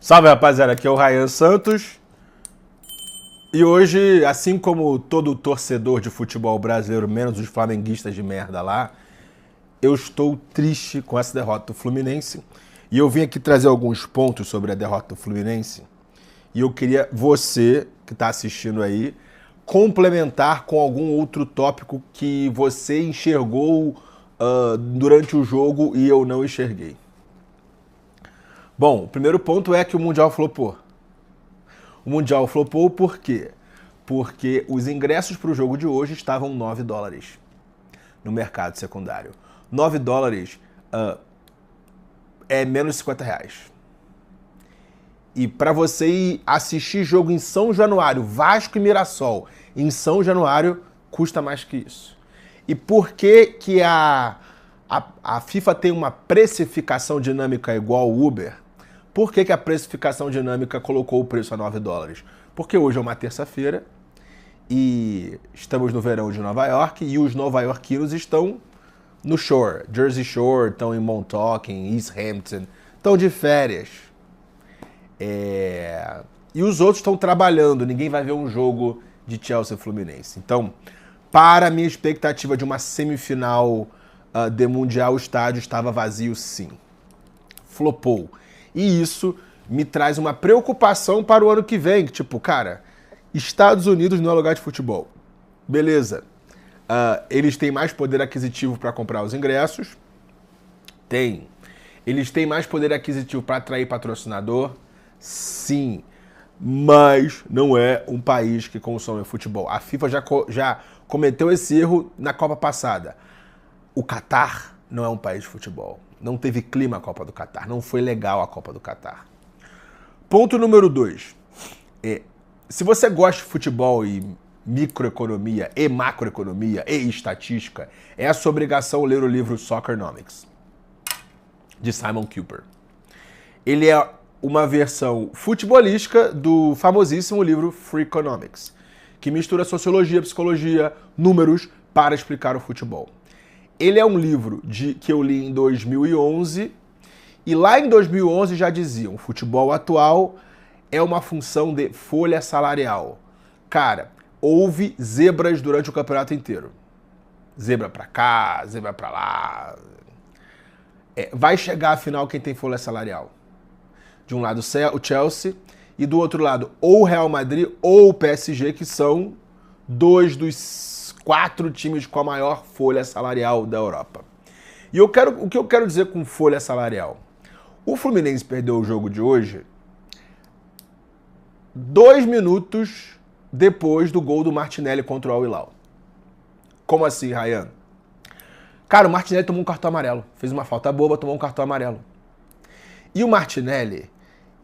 Salve, rapaziada, aqui é o Ryan Santos. E hoje, assim como todo torcedor de futebol brasileiro, menos os flamenguistas de merda lá, eu estou triste com essa derrota do Fluminense. E eu vim aqui trazer alguns pontos sobre a derrota do Fluminense. E eu queria você, que está assistindo aí, complementar com algum outro tópico que você enxergou durante o jogo e eu não enxerguei. Bom, o primeiro ponto é que o Mundial flopou. O Mundial flopou por quê? Porque os ingressos para o jogo de hoje estavam $9 no mercado secundário. $9 é menos de R$50. E para você ir assistir jogo em São Januário, Vasco e Mirassol, em São Januário, custa mais que isso. E por que a FIFA tem uma precificação dinâmica igual ao Uber? Por que a precificação dinâmica colocou o preço a $9? Porque hoje é uma terça-feira e estamos no verão de Nova York e os nova-iorquinos estão no Shore, Jersey Shore, estão em Montauk, em East Hampton, estão de férias. E os outros estão trabalhando, ninguém vai ver um jogo de Chelsea e Fluminense. Então, para a minha expectativa de uma semifinal de Mundial, o estádio estava vazio sim. Flopou. E isso me traz uma preocupação para o ano que vem. Tipo, cara, Estados Unidos não é lugar de futebol. Beleza. Eles têm mais poder aquisitivo para comprar os ingressos. Tem. Eles têm mais poder aquisitivo para atrair patrocinador. Sim. Mas não é um país que consome futebol. A FIFA já cometeu esse erro na Copa passada. O Catar não é um país de futebol. Não teve clima a Copa do Catar. Não foi legal a Copa do Catar. Ponto número 2. Se você gosta de futebol e microeconomia, e macroeconomia, e estatística, é a sua obrigação ler o livro Soccernomics, de Simon Kuper. Ele é uma versão futebolística do famosíssimo livro Freakonomics, que mistura sociologia, psicologia, números para explicar o futebol. Ele é um livro que eu li em 2011 e lá em 2011 já diziam: o futebol atual é uma função de folha salarial. Cara, houve zebras durante o campeonato inteiro. Zebra pra cá, zebra pra lá. Vai chegar a final quem tem folha salarial. De um lado o Chelsea e do outro lado ou o Real Madrid ou o PSG, que são dois dos 4 times com a maior folha salarial da Europa. E o que eu quero dizer com folha salarial? O Fluminense perdeu o jogo de hoje 2 minutos depois do gol do Martinelli contra o Al Hilal. Como assim, Ryan? Cara, o Martinelli tomou um cartão amarelo. Fez uma falta boba, tomou um cartão amarelo. E o Martinelli,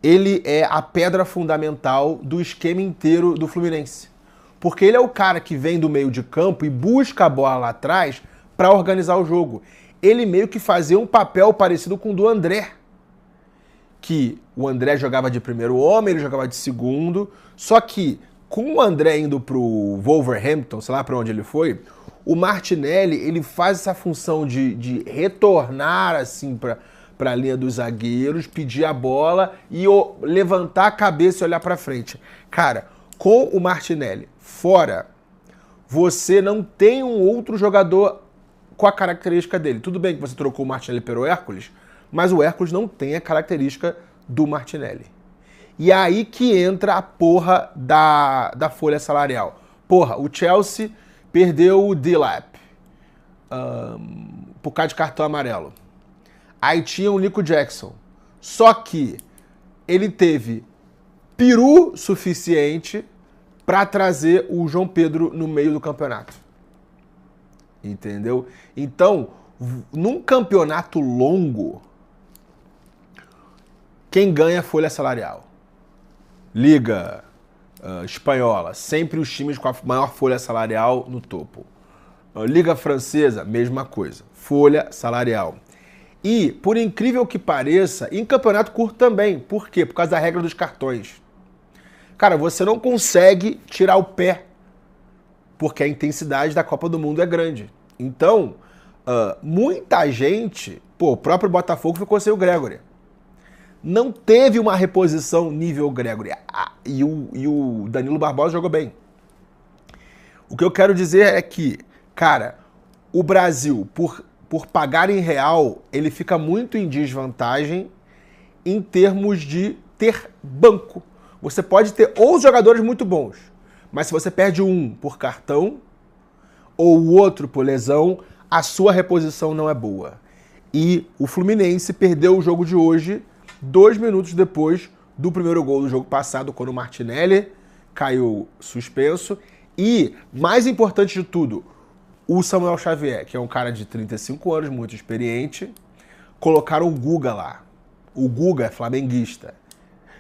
ele é a pedra fundamental do esquema inteiro do Fluminense. Porque ele é o cara que vem do meio de campo e busca a bola lá atrás para organizar o jogo. Ele meio que fazia um papel parecido com o do André. Que o André jogava de primeiro homem, ele jogava de segundo. Só que com o André indo pro Wolverhampton, sei lá para onde ele foi, o Martinelli, ele faz essa função de retornar assim para a linha dos zagueiros, pedir a bola e levantar a cabeça e olhar para frente. Cara, com o Martinelli fora, você não tem um outro jogador com a característica dele. Tudo bem que você trocou o Martinelli pelo Hércules, mas o Hércules não tem a característica do Martinelli. E aí que entra a porra da folha salarial. Porra, o Chelsea perdeu o Delap por causa de cartão amarelo. Aí tinha o Nico Jackson. Só que ele teve peru suficiente para trazer o João Pedro no meio do campeonato. Entendeu? Então, num campeonato longo, quem ganha é a folha salarial. Liga espanhola, sempre os times com a maior folha salarial no topo. Liga francesa, mesma coisa. Folha salarial. E, por incrível que pareça, em campeonato curto também. Por quê? Por causa da regra dos cartões. Cara, você não consegue tirar o pé, porque a intensidade da Copa do Mundo é grande. Então, muita gente... Pô, o próprio Botafogo ficou sem o Gregory. não teve uma reposição nível Gregory. E o Danilo Barbosa jogou bem. O que eu quero dizer é que, cara, o Brasil, por pagar em real, ele fica muito em desvantagem em termos de ter banco. Você pode ter ou jogadores muito bons, mas se você perde um por cartão ou o outro por lesão, a sua reposição não é boa. E o Fluminense perdeu o jogo de hoje 2 minutos depois do primeiro gol do jogo passado, quando o Martinelli caiu suspenso. E, mais importante de tudo, o Samuel Xavier, que é um cara de 35 anos, muito experiente, colocaram o Guga lá. O Guga é flamenguista.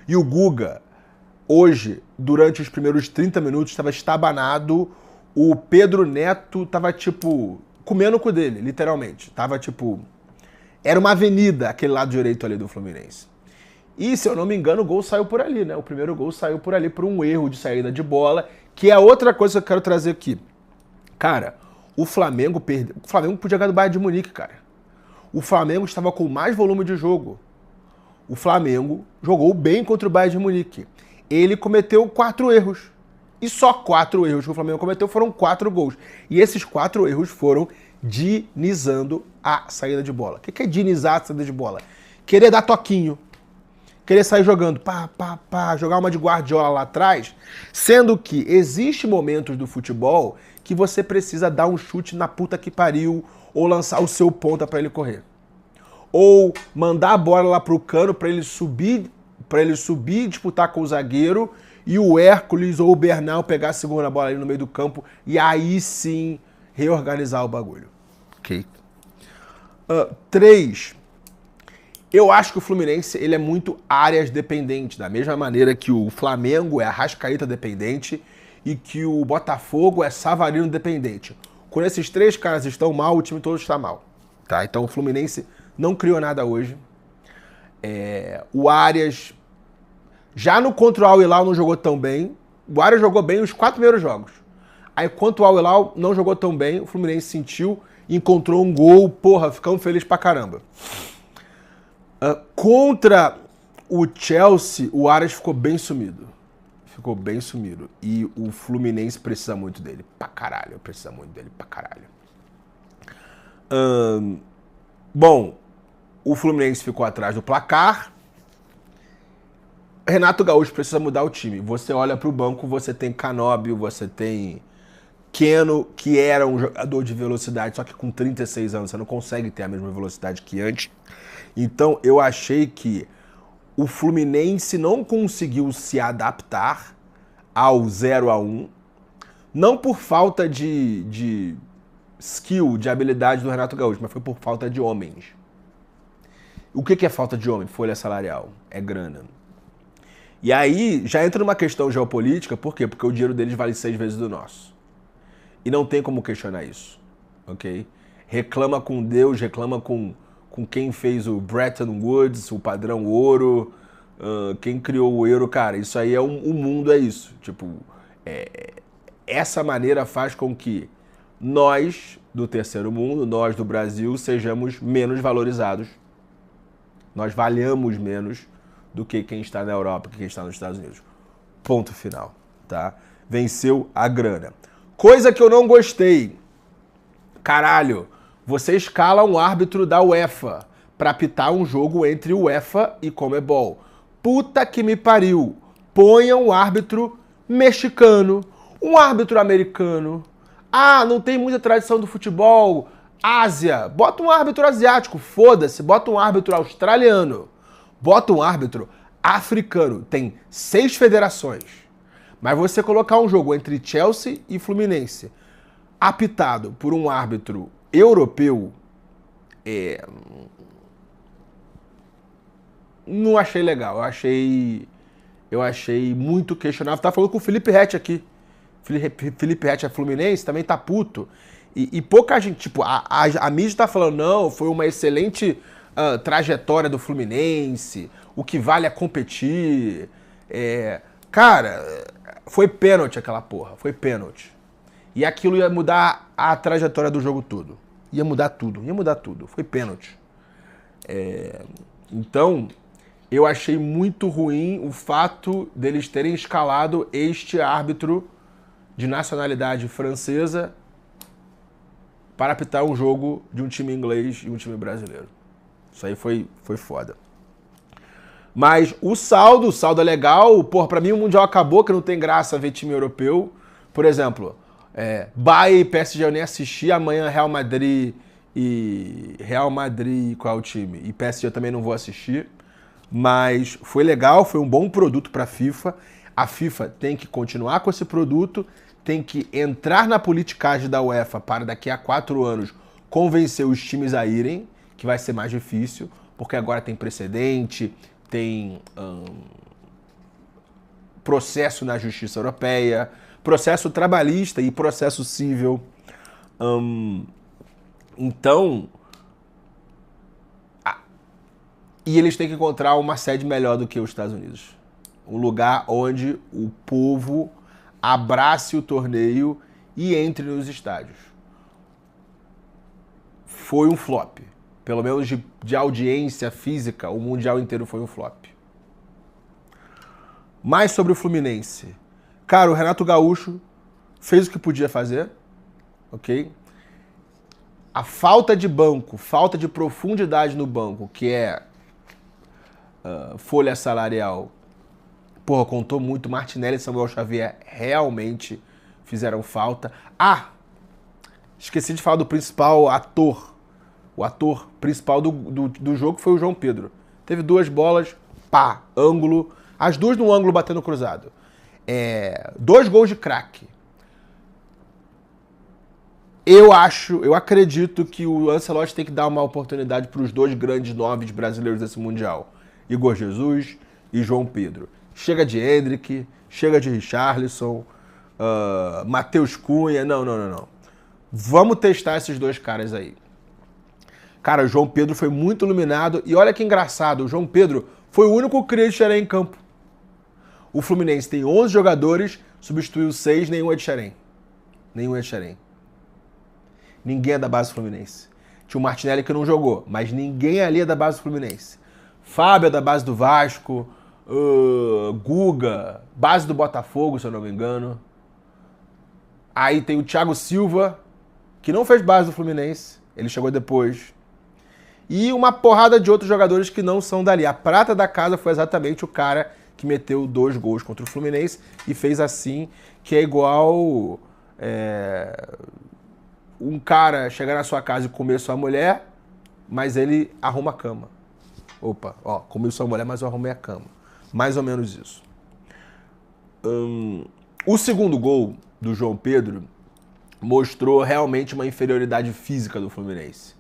E o Guga, hoje, durante os primeiros 30 minutos, estava estabanado. O Pedro Neto estava, tipo, comendo o cu dele, literalmente. Tava, tipo... Era uma avenida, aquele lado direito ali do Fluminense. E, se eu não me engano, o gol saiu por ali, né? O primeiro gol saiu por ali por um erro de saída de bola, que é outra coisa que eu quero trazer aqui. Cara, o Flamengo perdeu... O Flamengo podia ganhar do Bayern de Munique, cara. O Flamengo estava com mais volume de jogo. O Flamengo jogou bem contra o Bayern de Munique. Ele cometeu 4 erros. E só 4 erros que o Flamengo cometeu foram 4 gols. E esses 4 erros foram dinizando a saída de bola. O que é dinizar a saída de bola? Querer dar toquinho. Querer sair jogando, jogar uma de Guardiola lá atrás, sendo que existe momentos do futebol que você precisa dar um chute na puta que pariu, ou lançar o seu ponta para ele correr. Ou mandar a bola lá pro Cano para ele subir e disputar com o zagueiro, e o Hércules ou o Bernal pegar a segunda bola ali no meio do campo, e aí sim reorganizar o bagulho. Ok. 3. Eu acho que o Fluminense ele é muito áreas dependente, da mesma maneira que o Flamengo é Arrascaeta dependente e que o Botafogo é Savarino dependente. Quando esses 3 caras estão mal, o time todo está mal. Tá? Então o Fluminense não criou nada hoje. O Arias, já no contra o Al Hilal, não jogou tão bem. O Arias jogou bem os 4 primeiros jogos. Aí contra o Al Hilal não jogou tão bem, o Fluminense sentiu, encontrou um gol, porra, ficamos felizes pra caramba. Contra o Chelsea, o Arias ficou bem sumido. Ficou bem sumido. E o Fluminense precisa muito dele. Pra caralho. Precisa muito dele. Pra caralho. Bom, o Fluminense ficou atrás do placar. Renato Gaúcho precisa mudar o time. Você olha pro banco, você tem Canóbio, você tem Keno, que era um jogador de velocidade, só que com 36 anos você não consegue ter a mesma velocidade que antes. Então eu achei que o Fluminense não conseguiu se adaptar ao 0-1, não por falta de skill, de habilidade do Renato Gaúcho, mas foi por falta de homens. O que é falta de homem? Folha salarial. É grana. E aí já entra numa questão geopolítica, por quê? Porque o dinheiro deles vale 6 vezes do nosso. E não tem como questionar isso, ok? Reclama com Deus, reclama com quem fez o Bretton Woods, o padrão ouro, quem criou o euro, cara, isso aí o mundo é isso. Tipo, essa maneira faz com que nós, do terceiro mundo, nós do Brasil, sejamos menos valorizados. Nós valhamos menos do que quem está na Europa, que quem está nos Estados Unidos. Ponto final, tá? Venceu a grana. Coisa que eu não gostei. Caralho, você escala um árbitro da UEFA pra apitar um jogo entre UEFA e Conmebol. Puta que me pariu. Ponha um árbitro mexicano, um árbitro americano. Ah, não tem muita tradição do futebol. Ásia, bota um árbitro asiático. Foda-se, bota um árbitro australiano. Bota um árbitro africano. Tem 6 federações. Mas você colocar um jogo entre Chelsea e Fluminense, apitado por um árbitro europeu, não achei legal. Eu achei muito questionável. Tava falando com o Felipe Rett aqui. Felipe Rett é Fluminense, também tá puto. E pouca gente, tipo, a mídia tá falando, não, foi uma excelente trajetória do Fluminense, o que vale é competir. Cara, foi pênalti aquela porra, foi pênalti. E aquilo ia mudar a trajetória do jogo todo. Ia mudar tudo, foi pênalti. Então, eu achei muito ruim o fato deles terem escalado este árbitro de nacionalidade francesa para apitar um jogo de um time inglês e um time brasileiro. Isso aí foi foda. Mas o saldo é legal. Porra, pra mim o Mundial acabou, que não tem graça ver time europeu. Por exemplo, Bayern e PSG eu nem assisti. Amanhã Real Madrid, qual é o time? E PSG eu também não vou assistir. Mas foi legal, foi um bom produto pra FIFA. A FIFA tem que continuar com esse produto, tem que entrar na politicagem da UEFA para daqui a 4 anos convencer os times a irem, que vai ser mais difícil, porque agora tem precedente, tem processo na Justiça Europeia, processo trabalhista e processo civil. Então, e eles têm que encontrar uma sede melhor do que os Estados Unidos. Um lugar onde o povo abrace o torneio e entre nos estádios. Foi um flop. Pelo menos de audiência física, o Mundial inteiro foi um flop. Mais sobre o Fluminense. Cara, o Renato Gaúcho fez o que podia fazer, ok? A falta de banco, falta de profundidade no banco, que é folha salarial, porra, contou muito. Martinelli e Samuel Xavier realmente fizeram falta. Esqueci de falar do principal ator. O ator principal do jogo foi o João Pedro. Teve 2 bolas, ângulo. As 2 no ângulo batendo cruzado. 2 gols de craque. Eu acredito que o Ancelotti tem que dar uma oportunidade para os 2 grandes nomes brasileiros desse Mundial. Igor Jesus e João Pedro. Chega de Endrick, chega de Richarlison, Matheus Cunha. Não. Vamos testar esses 2 caras aí. Cara, o João Pedro foi muito iluminado. E olha que engraçado, o João Pedro foi o único que queria de Xerém em campo. O Fluminense tem 11 jogadores, substituiu 6, nenhum é de Xerém. Ninguém é da base do Fluminense. Tinha o Martinelli que não jogou, mas ninguém ali é da base do Fluminense. Fábio é da base do Vasco, Guga, base do Botafogo, se eu não me engano. Aí tem o Thiago Silva, que não fez base do Fluminense, ele chegou depois. E uma porrada de outros jogadores que não são dali. A prata da casa foi exatamente o cara que meteu 2 gols contra o Fluminense e fez assim, que é igual um cara chegar na sua casa e comer sua mulher, mas ele arruma a cama. Comi sua mulher, mas eu arrumei a cama. Mais ou menos isso. O segundo gol do João Pedro mostrou realmente uma inferioridade física do Fluminense,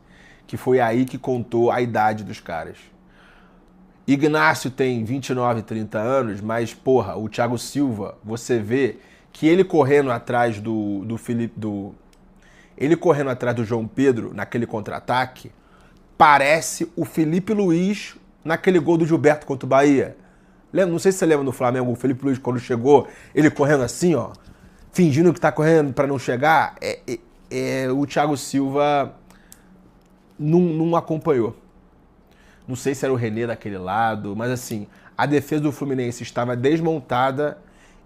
que foi aí que contou a idade dos caras. Ignacio tem 29, 30 anos, mas, porra, o Thiago Silva, você vê que ele correndo atrás ele correndo atrás do João Pedro naquele contra-ataque, parece o Felipe Luiz naquele gol do Gilberto contra o Bahia. Não sei se você lembra do Flamengo, o Felipe Luiz quando chegou, ele correndo assim, fingindo que tá correndo para não chegar. O Thiago Silva não acompanhou. Não sei se era o René daquele lado, mas assim, a defesa do Fluminense estava desmontada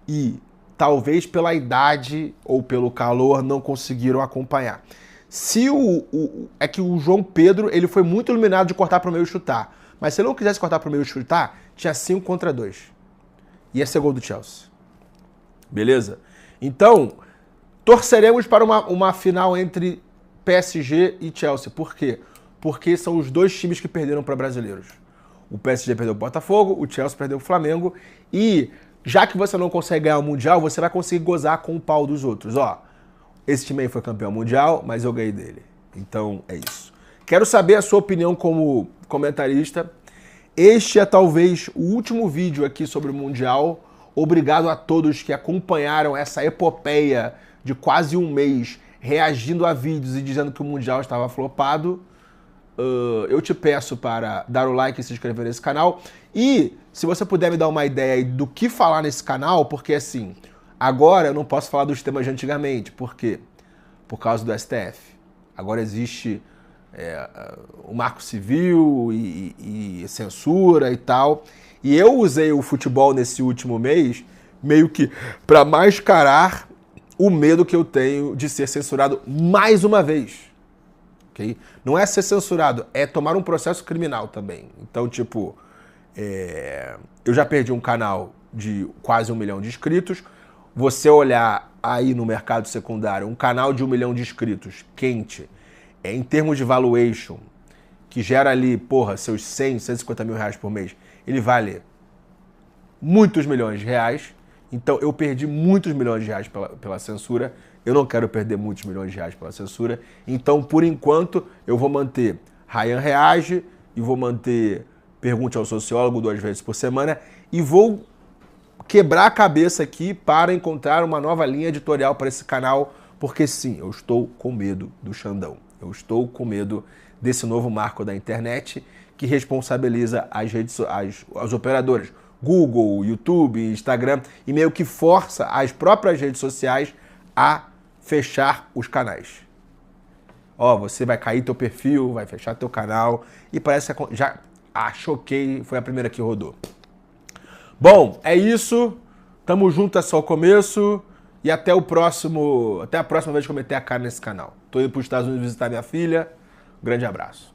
e talvez pela idade ou pelo calor não conseguiram acompanhar. É que o João Pedro, ele foi muito iluminado de cortar para o meio e chutar. Mas se ele não quisesse cortar para o meio e chutar, tinha 5 contra 2. Ia ser gol do Chelsea. Beleza? Então, torceremos para uma final entre PSG e Chelsea. Por quê? Porque são os 2 times que perderam para brasileiros. O PSG perdeu o Botafogo, o Chelsea perdeu o Flamengo. E já que você não consegue ganhar o Mundial, você vai conseguir gozar com o pau dos outros. Esse time aí foi campeão mundial, mas eu ganhei dele. Então é isso. Quero saber a sua opinião como comentarista. Este é talvez o último vídeo aqui sobre o Mundial. Obrigado a todos que acompanharam essa epopeia de quase um mês reagindo a vídeos e dizendo que o Mundial estava flopado. Eu te peço para dar o like e se inscrever nesse canal. E se você puder me dar uma ideia aí do que falar nesse canal, porque assim, agora eu não posso falar dos temas de antigamente. Por quê? Por causa do STF. Agora existe o marco civil e censura e tal. E eu usei o futebol nesse último mês meio que para mascarar o medo que eu tenho de ser censurado mais uma vez. Okay? Não é ser censurado, é tomar um processo criminal também. Então, tipo, eu já perdi um canal de quase 1 milhão de inscritos. Você olhar aí no mercado secundário, um canal de 1 milhão de inscritos, quente, em termos de valuation, que gera ali, porra, seus 100, 150 mil reais por mês, ele vale muitos milhões de reais. Então eu perdi muitos milhões de reais pela censura. Eu não quero perder muitos milhões de reais pela censura. Então, por enquanto, eu vou manter Ryan Reage e vou manter Pergunte ao Sociólogo 2 vezes por semana e vou quebrar a cabeça aqui para encontrar uma nova linha editorial para esse canal, porque sim, eu estou com medo do Xandão. Eu estou com medo desse novo marco da internet que responsabiliza as operadoras Google, YouTube, Instagram e meio que força as próprias redes sociais a fechar os canais. Ó, você vai cair teu perfil, vai fechar teu canal e parece que já choquei, foi a primeira que rodou. Bom, é isso. Tamo junto, é só o começo. E até a próxima vez que eu meter a cara nesse canal. Tô indo para os Estados Unidos visitar minha filha. Um grande abraço.